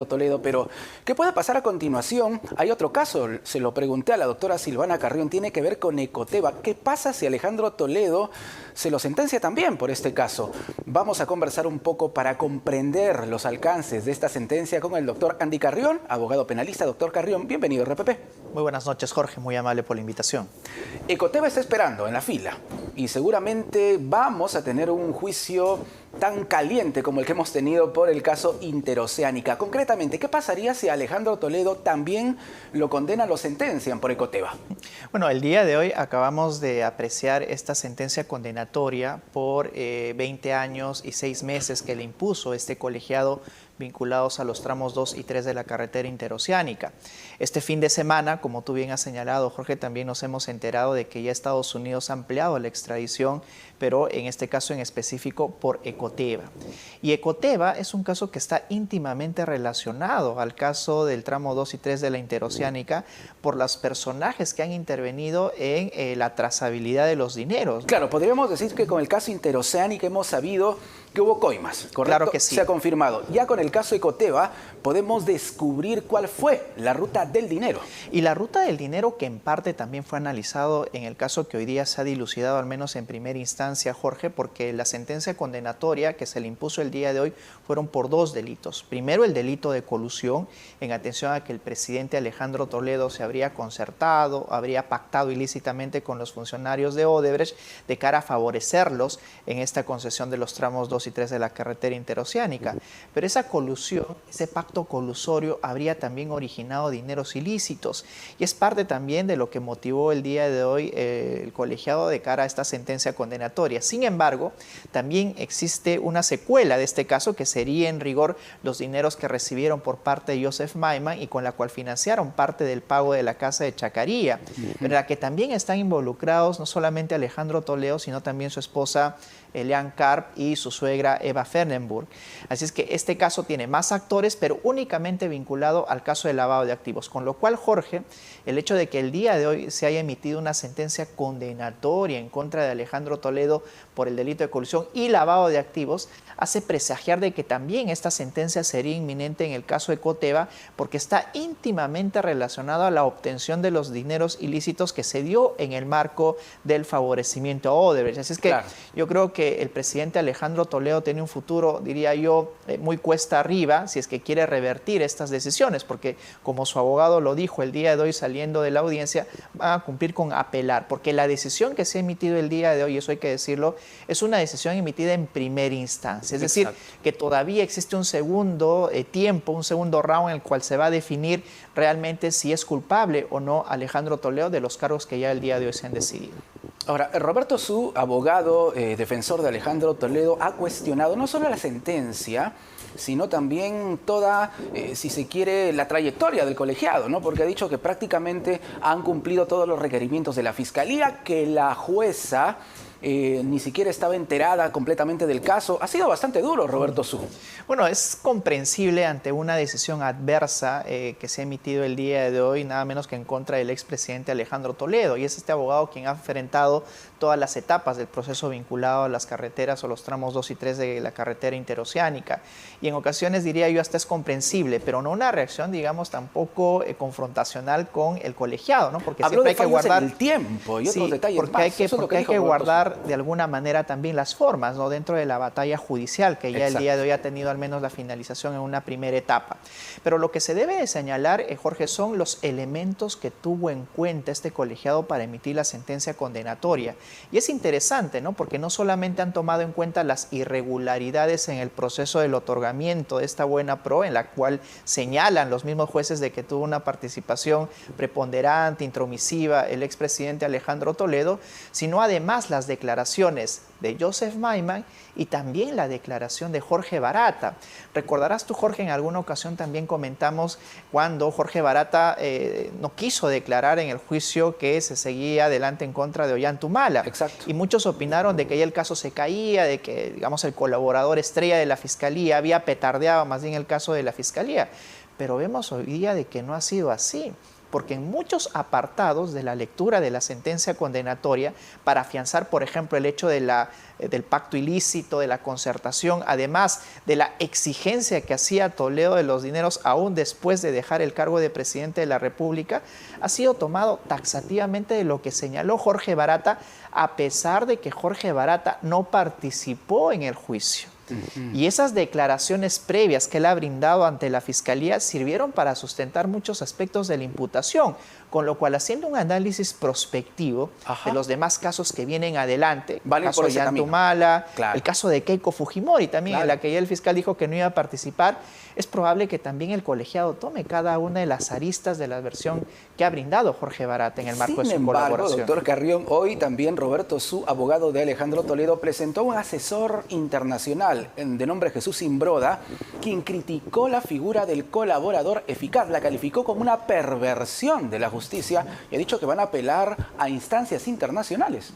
Toledo, pero ¿qué puede pasar a continuación? Hay otro caso, se lo pregunté a la doctora Silvana Carrión, tiene que ver con Ecoteva. ¿Qué pasa si Alejandro Toledo se lo sentencia también por este caso? Vamos a conversar un poco para comprender los alcances de esta sentencia con el doctor Andy Carrión, abogado penalista. Doctor Carrión, bienvenido a RPP. Muy buenas noches, Jorge, muy amable por la invitación. Ecoteva está esperando en la fila y seguramente vamos a tener un juicio tan caliente como el que hemos tenido por el caso Interoceánica. Concretamente, ¿qué pasaría si Alejandro Toledo también lo condenan, lo sentencian por Ecoteva? Bueno, el día de hoy acabamos de apreciar esta sentencia condenatoria por 20 años y 6 meses que le impuso este colegiado vinculados a los tramos 2 y 3 de la carretera interoceánica. Este fin de semana, como tú bien has señalado, Jorge, también nos hemos enterado de que ya Estados Unidos ha ampliado la extradición, pero en este caso en específico por Ecoteva. Y Ecoteva es un caso que está íntimamente relacionado al caso del tramo 2 y 3 de la interoceánica por los personajes que han intervenido en la trazabilidad de los dineros, ¿no? Claro, podríamos decir que con el caso Interoceánica hemos sabido que hubo coimas, ¿correcto? Claro que sí. Se ha confirmado. Ya con el caso Ecoteva podemos descubrir cuál fue la ruta del dinero. Y la ruta del dinero que en parte también fue analizado en el caso que hoy día se ha dilucidado, al menos en primera instancia, Jorge, porque la sentencia condenatoria que se le impuso el día de hoy fueron por 2 delitos. Primero, el delito de colusión, en atención a que el presidente Alejandro Toledo se habría concertado, habría pactado ilícitamente con los funcionarios de Odebrecht de cara a favorecerlos en esta concesión de los tramos 2 y 3 de la carretera interoceánica. Pero esa colusión, ese pacto colusorio habría también originado dineros ilícitos y es parte también de lo que motivó el día de hoy el colegiado de cara a esta sentencia condenatoria. Sin embargo, también existe una secuela de este caso que sería en rigor los dineros que recibieron por parte de Joseph Maiman y con la cual financiaron parte del pago de la casa de Chacaría, en la que también están involucrados no solamente Alejandro Toledo, sino también su esposa Elian Karp y su suegra Eva Fernenburg. Así es que este caso tiene más actores, pero únicamente vinculado al caso de lavado de activos. Con lo cual, Jorge, el hecho de que el día de hoy se haya emitido una sentencia condenatoria en contra de Alejandro Toledo por el delito de colusión y lavado de activos hace presagiar de que también esta sentencia sería inminente en el caso de Ecoteva, porque está íntimamente relacionado a la obtención de los dineros ilícitos que se dio en el marco del favorecimiento a Odebrecht. Así es que claro, yo creo que el presidente Alejandro Toledo tiene un futuro, diría yo, muy cuesta arriba si es que quiere revertir estas decisiones, porque como su abogado lo dijo el día de hoy saliendo de la audiencia, va a cumplir con apelar, porque la decisión que se ha emitido el día de hoy, eso hay que decirlo, es una decisión emitida en primera instancia. Es decir, que todavía existe un segundo tiempo, un segundo round en el cual se va a definir realmente si es culpable o no Alejandro Toledo de los cargos que ya el día de hoy se han decidido. Ahora, Roberto Su, abogado, defensor de Alejandro Toledo, ha cuestionado no solo la sentencia, sino también toda, si se quiere, la trayectoria del colegiado, ¿no? Porque ha dicho que prácticamente han cumplido todos los requerimientos de la Fiscalía, que la jueza ni siquiera estaba enterada completamente del caso. Ha sido bastante duro, Roberto Su. Bueno, es comprensible ante una decisión adversa que se ha emitido el día de hoy, nada menos que en contra del expresidente Alejandro Toledo, y es este abogado quien ha enfrentado todas las etapas del proceso vinculado a las carreteras o los tramos 2 y 3 de la carretera interoceánica. Y en ocasiones, diría yo, hasta es comprensible, pero no una reacción, digamos, tampoco confrontacional con el colegiado, ¿no? Porque habló siempre hay que guardar el tiempo y otros detalles porque hay que guardar de alguna manera también las formas, ¿no? Dentro de la batalla judicial que ya el día de hoy ha tenido al menos la finalización en una primera etapa. Pero lo que se debe de señalar, Jorge, son los elementos que tuvo en cuenta este colegiado para emitir la sentencia condenatoria. Y es interesante, ¿no? Porque no solamente han tomado en cuenta las irregularidades en el proceso del otorgamiento de esta buena pro, en la cual señalan los mismos jueces de que tuvo una participación preponderante, intromisiva el expresidente Alejandro Toledo, sino además las declaraciones de Joseph Maiman y también la declaración de Jorge Barata. Recordarás tú, Jorge, en alguna ocasión también comentamos cuando Jorge Barata no quiso declarar en el juicio que se seguía adelante en contra de Ollantumala. Exacto. Y muchos opinaron de que ya el caso se caía, de que, digamos, el colaborador estrella de la Fiscalía había petardeado más bien el caso de la Fiscalía. Pero vemos hoy día de que no ha sido así. porque en muchos apartados de la lectura de la sentencia condenatoria, para afianzar, por ejemplo, el hecho del pacto ilícito, de la concertación, además de la exigencia que hacía Toledo de los dineros aún después de dejar el cargo de presidente de la República, ha sido tomado taxativamente de lo que señaló Jorge Barata, a pesar de que Jorge Barata no participó en el juicio. Y esas declaraciones previas que él ha brindado ante la Fiscalía sirvieron para sustentar muchos aspectos de la imputación, con lo cual, haciendo un análisis prospectivo de los demás casos que vienen adelante, el caso de Ollanta Humala, el caso de Keiko Fujimori también, en la que ya el fiscal dijo que no iba a participar, es probable que también el colegiado tome cada una de las aristas de la versión que ha brindado Jorge Barata en el marco de su colaboración. Doctor Carrión, hoy también Roberto Su, abogado de Alejandro Toledo, presentó un asesor internacional de nombre Jesús Imbroda, quien criticó la figura del colaborador eficaz, la calificó como una perversión de la justicia y ha dicho que van a apelar a instancias internacionales.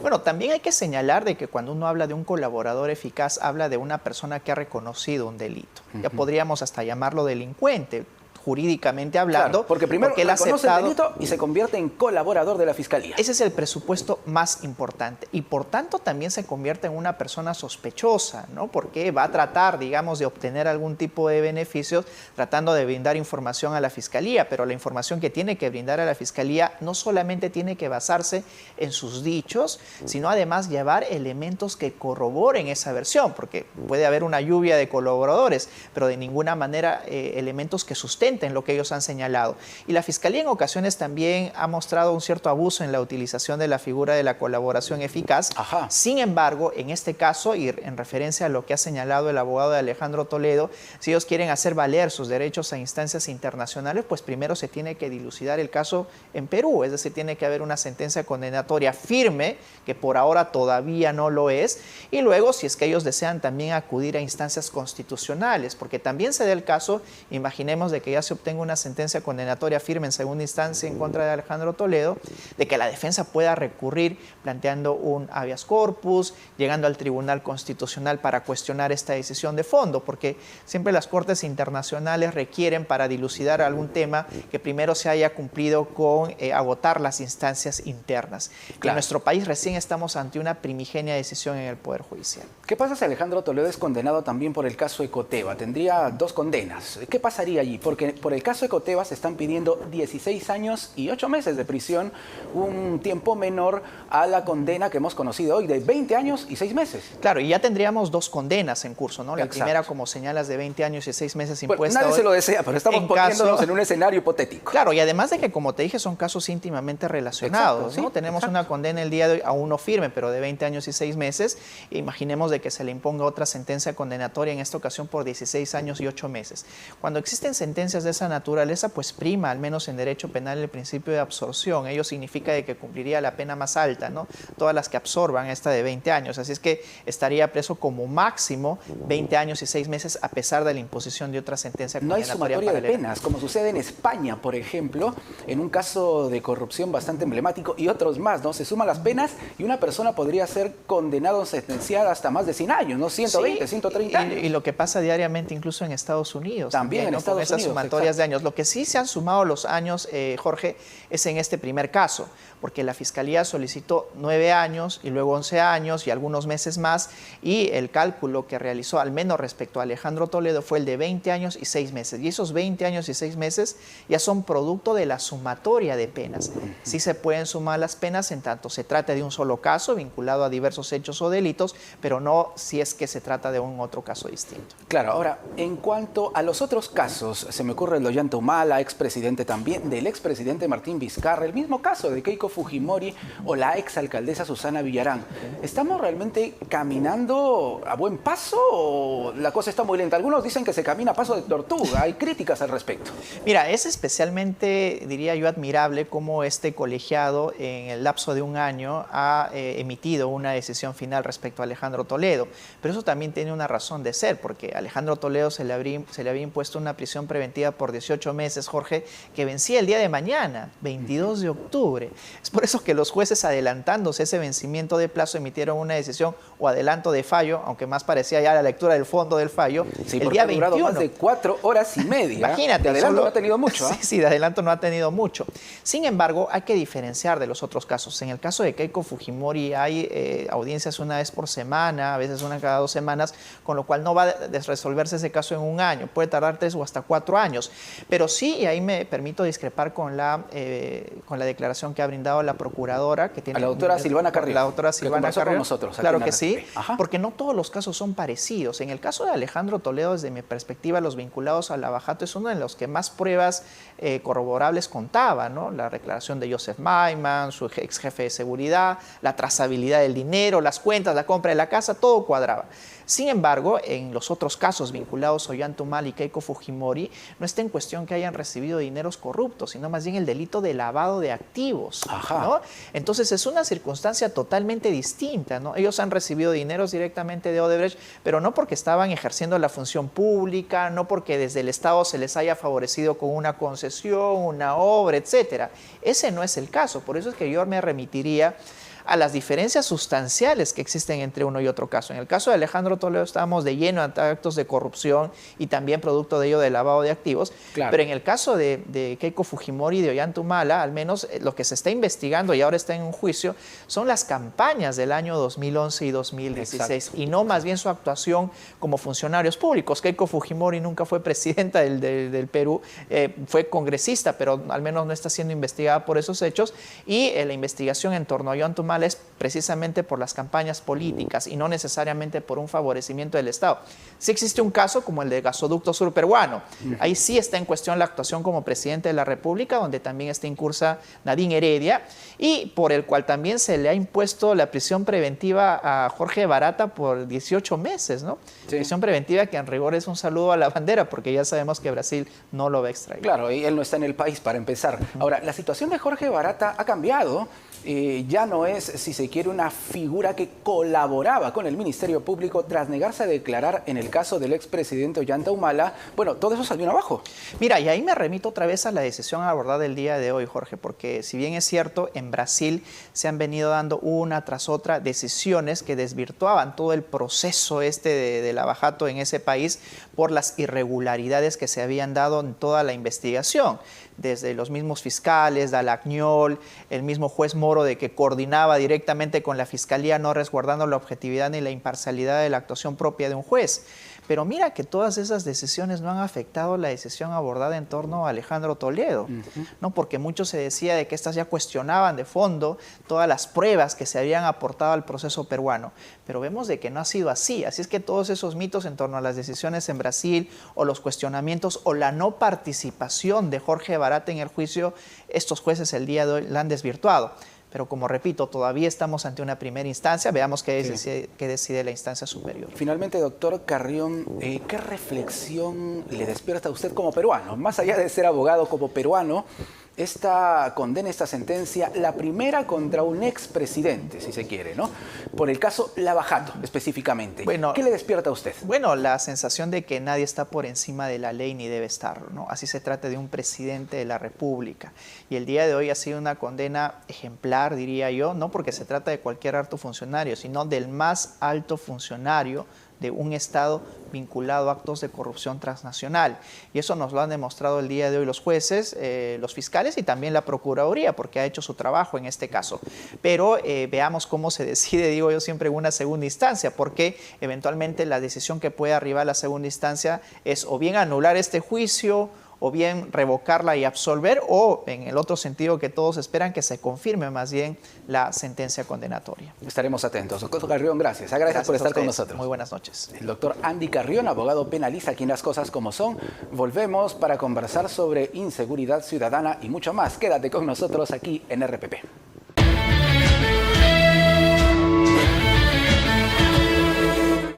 Bueno, también hay que señalar de que cuando uno habla de un colaborador eficaz, habla de una persona que ha reconocido un delito. Ya podríamos hasta llamarlo delincuente, jurídicamente hablando. Claro, porque primero él reconoce el delito y se convierte en colaborador de la Fiscalía. Ese es el presupuesto más importante y por tanto también se convierte en una persona sospechosa, ¿no? Porque va a tratar, digamos, de obtener algún tipo de beneficios tratando de brindar información a la Fiscalía, pero la información que tiene que brindar a la Fiscalía no solamente tiene que basarse en sus dichos, sino además llevar elementos que corroboren esa versión, porque puede haber una lluvia de colaboradores, pero de ninguna manera elementos que sustenten en lo que ellos han señalado. Y la Fiscalía en ocasiones también ha mostrado un cierto abuso en la utilización de la figura de la colaboración eficaz. Sin embargo, en este caso, y en referencia a lo que ha señalado el abogado de Alejandro Toledo, si ellos quieren hacer valer sus derechos a instancias internacionales, pues primero se tiene que dilucidar el caso en Perú, es decir, tiene que haber una sentencia condenatoria firme, que por ahora todavía no lo es, y luego, si es que ellos desean también acudir a instancias constitucionales, porque también se da el caso, imaginemos de que ya se obtenga una sentencia condenatoria firme en segunda instancia en contra de Alejandro Toledo, de que la defensa pueda recurrir planteando un habeas corpus, llegando al Tribunal Constitucional para cuestionar esta decisión de fondo, porque siempre las Cortes internacionales requieren para dilucidar algún tema que primero se haya cumplido con agotar las instancias internas. En nuestro país recién estamos ante una primigenia decisión en el Poder Judicial. ¿Qué pasa si Alejandro Toledo es condenado también por el caso Ecoteva? Tendría 2 condenas. ¿Qué pasaría allí? Porque por el caso Ecoteva se están pidiendo 16 años y 8 meses de prisión, un tiempo menor a la condena que hemos conocido hoy de 20 años y 6 meses. Claro, y ya tendríamos 2 condenas en curso, ¿no? La primera, como señalas, de 20 años y 6 meses impuesta. Nadie se lo desea, pero estamos poniéndonos en un escenario hipotético. Claro, y además de que, como te dije, son casos íntimamente relacionados, ¿no? Tenemos una condena el día de hoy, aún no firme, pero de 20 años y 6 meses. Imaginemos de que se le imponga otra sentencia condenatoria, en esta ocasión por 16 años y 8 meses. Cuando existen sentencias de esa naturaleza, pues prima, al menos en derecho penal, el principio de absorción. Ello significa de que cumpliría la pena más alta, ¿no? Todas las que absorban esta de 20 años. Así es que estaría preso como máximo 20 años y 6 meses a pesar de la imposición de otra sentencia condenatoria. No hay sumatoria de penas, como sucede en España, por ejemplo, en un caso de corrupción bastante emblemático y otros más, ¿no? Se suman las penas y una persona podría ser condenada o sentenciada hasta más de 100 años, ¿no? 120, 130 años. Y lo que pasa diariamente incluso en Estados Unidos. También en ¿no? Estados Con esas Unidos, sumatorias de años. Lo que sí se han sumado los años, Jorge, es en este primer caso, porque la Fiscalía solicitó 9 años y luego 11 años y algunos meses más, y el cálculo que realizó, al menos respecto a Alejandro Toledo, fue el de 20 años y 6 meses. Y esos 20 años y 6 meses ya son producto de la sumatoria de penas. Sí se pueden sumar las penas en tanto se trate de un solo caso vinculado a diversos hechos o delitos, pero no si es que se trata de un otro caso distinto. Claro, ahora, en cuanto a los otros casos, se me ocurre el de Ollanta Humala, expresidente también, del expresidente Martín Vizcarra, el mismo caso de Keiko Fujimori o la exalcaldesa Susana Villarán. ¿Estamos realmente caminando a buen paso o la cosa está muy lenta? Algunos dicen que se camina a paso de tortuga, hay críticas al respecto. Mira, es especialmente, diría yo, admirable cómo este colegiado en el lapso de un año ha emitido una decisión final respecto a Alejandro Toledo, pero eso también tiene una razón de ser, porque a Alejandro Toledo se le había impuesto una prisión preventiva custodia por 18 meses, Jorge, que vencía el día de mañana, 22 de octubre. Es por eso que los jueces, adelantándose ese vencimiento de plazo, emitieron una decisión o adelanto de fallo, aunque más parecía ya la lectura del fondo del fallo, sí, el día ha durado 21. más de 4 horas y media. Imagínate. De adelanto no ha tenido mucho. Sí, sí, de adelanto no ha tenido mucho. Sin embargo, hay que diferenciar de los otros casos. En el caso de Keiko Fujimori hay audiencias una vez por semana, a veces una cada 2 semanas, con lo cual no va a resolverse ese caso en un año, puede tardar 3 o hasta 4 años. Pero sí, y ahí me permito discrepar con la declaración que ha brindado la procuradora, que tiene a la doctora Silvana Carrió. La doctora Silvana Carrió. Con nosotros, claro que sí, porque no todos los casos son parecidos. En el caso de Alejandro Toledo, desde mi perspectiva, los vinculados al lavajato es uno de los que más pruebas corroborables contaba, ¿no? La declaración de Joseph Maiman, su ex jefe de seguridad, la trazabilidad del dinero, las cuentas, la compra de la casa, todo cuadraba. Sin embargo, en los otros casos vinculados a Ollanta Humala y Keiko Fujimori, no está en cuestión que hayan recibido dineros corruptos, sino más bien el delito de lavado de activos, ¿no? Entonces es una circunstancia totalmente distinta, ¿no? Ellos han recibido dineros directamente de Odebrecht, pero no porque estaban ejerciendo la función pública, no porque desde el Estado se les haya favorecido con una concesión, una obra, etcétera. Ese no es el caso, por eso es que yo me remitiría a las diferencias sustanciales que existen entre uno y otro caso. En el caso de Alejandro Toledo estábamos de lleno ante actos de corrupción y también producto de ello de lavado de activos, claro. Pero en el caso de Keiko Fujimori y de Ollanta Humala, al menos lo que se está investigando y ahora está en un juicio, son las campañas del año 2011 y 2016, exacto. Y no más bien su actuación como funcionarios públicos. Keiko Fujimori nunca fue presidenta del Perú, fue congresista, pero al menos no está siendo investigada por esos hechos, y la investigación en torno a Ollanta Humala es precisamente por las campañas políticas y no necesariamente por un favorecimiento del Estado. Sí existe un caso como el de Gasoducto Sur Peruano. Ahí sí está en cuestión la actuación como presidente de la República, donde también está incursa Nadine Heredia, y por el cual también se le ha impuesto la prisión preventiva a Jorge Barata por 18 meses, ¿no? Sí. Prisión preventiva que en rigor es un saludo a la bandera, porque ya sabemos que Brasil no lo va a extraer. Claro, y él no está en el país para empezar. Ahora, la situación de Jorge Barata ha cambiado. Ya no es, si se quiere, una figura que colaboraba con el Ministerio Público tras negarse a declarar en el caso del expresidente Ollanta Humala. Bueno, todo eso salió abajo. Mira, y ahí me remito otra vez a la decisión abordada el día de hoy, Jorge, porque si bien es cierto, en Brasil se han venido dando una tras otra decisiones que desvirtuaban todo el proceso de lavajato en ese país por las irregularidades que se habían dado en toda la investigación. Desde los mismos fiscales, Dalagnol, el mismo juez Moro, de que coordinaba directamente con la Fiscalía, no resguardando la objetividad ni la imparcialidad de la actuación propia de un juez. Pero mira que todas esas decisiones no han afectado la decisión abordada en torno a Alejandro Toledo, ¿no? Porque mucho se decía de que estas ya cuestionaban de fondo todas las pruebas que se habían aportado al proceso peruano. Pero vemos de que no ha sido así. Así es que todos esos mitos en torno a las decisiones en Brasil o los cuestionamientos o la no participación de Jorge Barata en el juicio, estos jueces el día de hoy la han desvirtuado. Pero como repito, todavía estamos ante una primera instancia, veamos qué decide la instancia superior. Finalmente, doctor Carrión, ¿qué reflexión le despierta a usted como peruano? Más allá de ser abogado, como peruano, esta condena, esta sentencia, la primera contra un expresidente, si se quiere, ¿no? Por el caso Lavajato, específicamente. Bueno, ¿qué le despierta a usted? Bueno, la sensación de que nadie está por encima de la ley ni debe estarlo, ¿no? Así se trata de un presidente de la República. Y el día de hoy ha sido una condena ejemplar, diría yo, no porque se trata de cualquier alto funcionario, sino del más alto funcionario de un Estado vinculado a actos de corrupción transnacional. Y eso nos lo han demostrado el día de hoy los jueces, los fiscales y también la Procuraduría, porque ha hecho su trabajo en este caso. Pero veamos cómo se decide, digo yo siempre, en una segunda instancia, porque eventualmente la decisión que puede arribar a la segunda instancia es o bien anular este juicio, o bien revocarla y absolver, o en el otro sentido que todos esperan, que se confirme más bien la sentencia condenatoria. Estaremos atentos. Doctor Carrión, gracias. Gracias por estar con nosotros. Muy buenas noches. El doctor Andy Carrión, abogado penalista aquí en Las Cosas Como Son. Volvemos para conversar sobre inseguridad ciudadana y mucho más. Quédate con nosotros aquí en RPP.